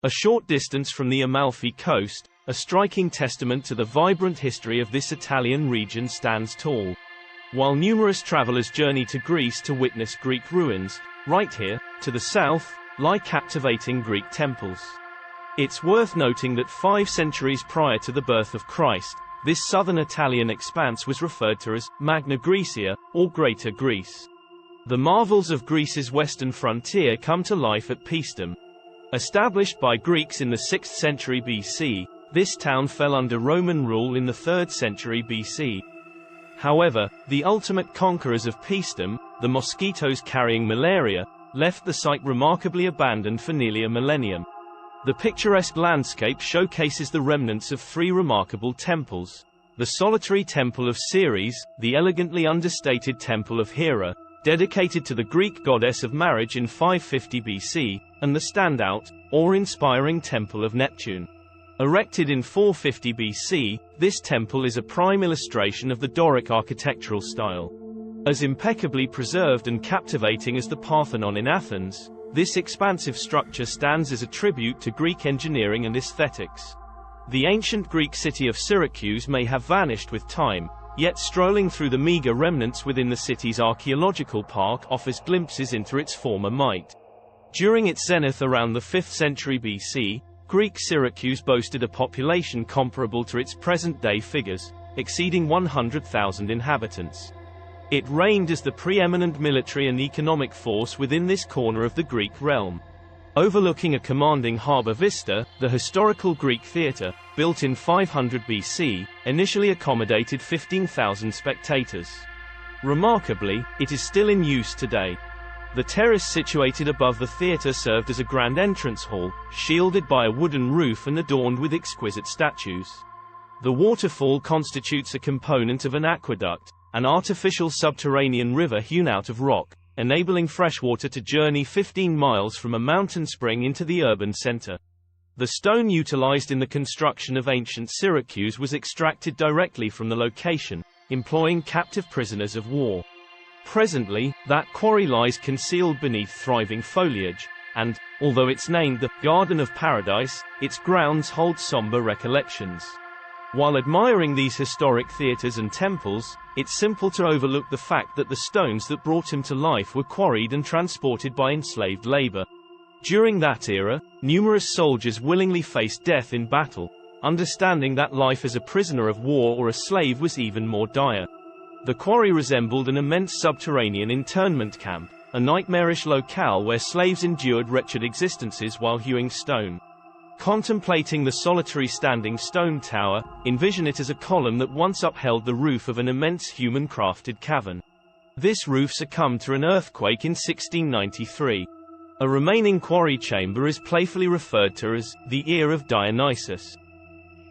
A short distance from the Amalfi coast, a striking testament to the vibrant history of this Italian region stands tall. While numerous travelers journey to Greece to witness Greek ruins, right here, to the south, lie captivating Greek temples. It's worth noting that 5 centuries prior to the birth of Christ, this southern Italian expanse was referred to as Magna Graecia, or Greater Greece. The marvels of Greece's western frontier come to life at Paestum. Established by Greeks in the 6th century BC, this town fell under Roman rule in the 3rd century BC. However, the ultimate conquerors of Paestum, the mosquitoes carrying malaria, left the site remarkably abandoned for nearly a millennium. The picturesque landscape showcases the remnants of 3 remarkable temples: the solitary temple of Ceres, the elegantly understated temple of Hera, dedicated to the Greek goddess of marriage in 550 BC, and the standout, awe-inspiring temple of Neptune. Erected in 450 BC, this temple is a prime illustration of the Doric architectural style. As impeccably preserved and captivating as the Parthenon in Athens, this expansive structure stands as a tribute to Greek engineering and aesthetics. The ancient Greek city of Syracuse may have vanished with time, yet strolling through the meager remnants within the city's archaeological park offers glimpses into its former might. During its zenith around the 5th century BC, Greek Syracuse boasted a population comparable to its present-day figures, exceeding 100,000 inhabitants. It reigned as the preeminent military and economic force within this corner of the Greek realm. Overlooking a commanding harbor vista, the historical Greek theatre, built in 500 BC, initially accommodated 15,000 spectators. Remarkably, it is still in use today. The terrace situated above the theatre served as a grand entrance hall, shielded by a wooden roof and adorned with exquisite statues. The waterfall constitutes a component of an aqueduct, an artificial subterranean river hewn out of rock, enabling freshwater to journey 15 miles from a mountain spring into the urban center. The stone utilized in the construction of ancient Syracuse was extracted directly from the location, employing captive prisoners of war. Presently, that quarry lies concealed beneath thriving foliage, and, although it's named the Garden of Paradise, its grounds hold somber recollections. While admiring these historic theaters and temples, it's simple to overlook the fact that the stones that brought him to life were quarried and transported by enslaved labor. During that era, numerous soldiers willingly faced death in battle, understanding that life as a prisoner of war or a slave was even more dire. The quarry resembled an immense subterranean internment camp, a nightmarish locale where slaves endured wretched existences while hewing stone. Contemplating the solitary standing stone tower, envision it as a column that once upheld the roof of an immense human-crafted cavern. This roof succumbed to an earthquake in 1693. A remaining quarry chamber is playfully referred to as the Ear of Dionysus.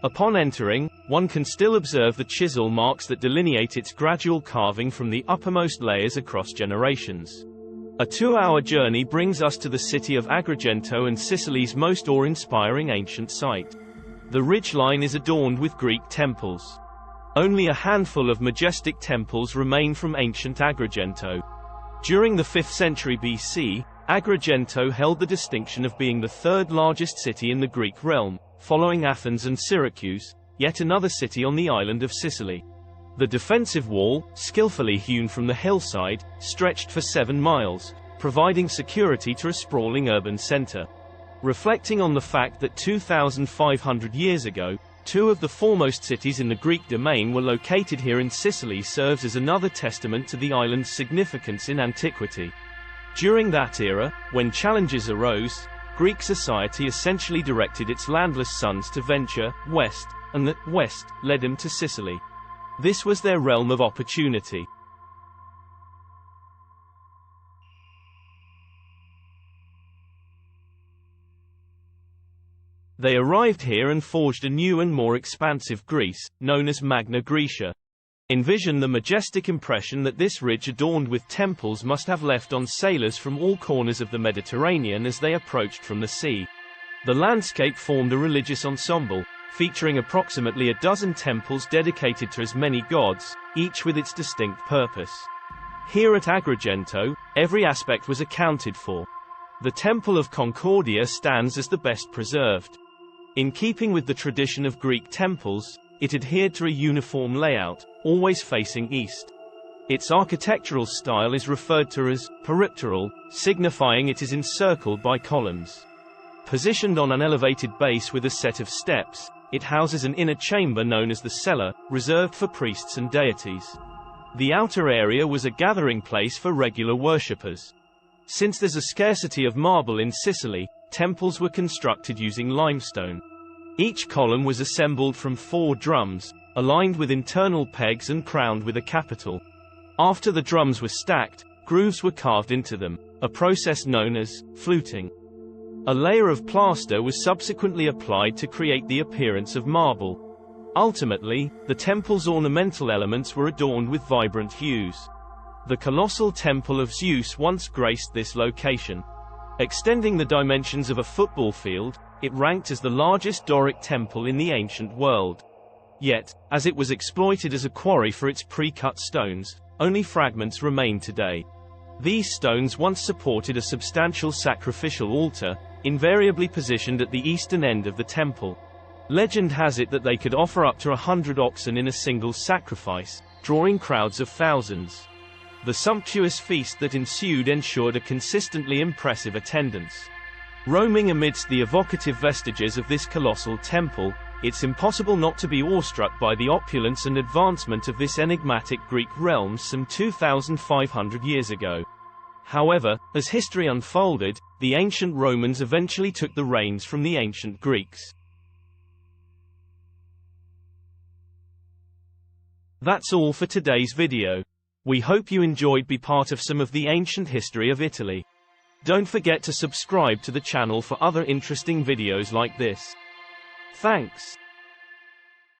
Upon entering, one can still observe the chisel marks that delineate its gradual carving from the uppermost layers across generations. A 2-hour journey brings us to the city of Agrigento and Sicily's most awe-inspiring ancient site. The ridgeline is adorned with Greek temples. Only a handful of majestic temples remain from ancient Agrigento. During the 5th century BC, Agrigento held the distinction of being the 3rd largest city in the Greek realm, following Athens and Syracuse, yet another city on the island of Sicily. The defensive wall, skillfully hewn from the hillside, stretched for 7 miles, providing security to a sprawling urban center. Reflecting on the fact that 2,500 years ago, 2 of the foremost cities in the Greek domain were located here in Sicily serves as another testament to the island's significance in antiquity. During that era, when challenges arose, Greek society essentially directed its landless sons to venture west, and that west led them to Sicily. This was their realm of opportunity. They arrived here and forged a new and more expansive Greece, known as Magna Graecia. Envision the majestic impression that this ridge adorned with temples must have left on sailors from all corners of the Mediterranean as they approached from the sea. The landscape formed a religious ensemble, featuring approximately a dozen temples dedicated to as many gods, each with its distinct purpose. Here at Agrigento, every aspect was accounted for. The Temple of Concordia stands as the best preserved. In keeping with the tradition of Greek temples, it adhered to a uniform layout, always facing east. Its architectural style is referred to as peripteral, signifying it is encircled by columns. Positioned on an elevated base with a set of steps, it houses an inner chamber known as the cella, reserved for priests and deities. The outer area was a gathering place for regular worshippers. Since there's a scarcity of marble in Sicily, temples were constructed using limestone. Each column was assembled from 4 drums, aligned with internal pegs and crowned with a capital. After the drums were stacked, grooves were carved into them, a process known as fluting. A layer of plaster was subsequently applied to create the appearance of marble. Ultimately, the temple's ornamental elements were adorned with vibrant hues. The colossal Temple of Zeus once graced this location. Extending the dimensions of a football field, it ranked as the largest Doric temple in the ancient world. Yet, as it was exploited as a quarry for its pre-cut stones, only fragments remain today. These stones once supported a substantial sacrificial altar, invariably positioned at the eastern end of the temple. Legend has it that they could offer up to 100 oxen in a single sacrifice, drawing crowds of thousands. The sumptuous feast that ensued ensured a consistently impressive attendance. Roaming amidst the evocative vestiges of this colossal temple, it's impossible not to be awestruck by the opulence and advancement of this enigmatic Greek realm some 2,500 years ago. However, as history unfolded, the ancient Romans eventually took the reins from the ancient Greeks. That's all for today's video. We hope you enjoyed being part of some of the ancient history of Italy. Don't forget to subscribe to the channel for other interesting videos like this. Thanks.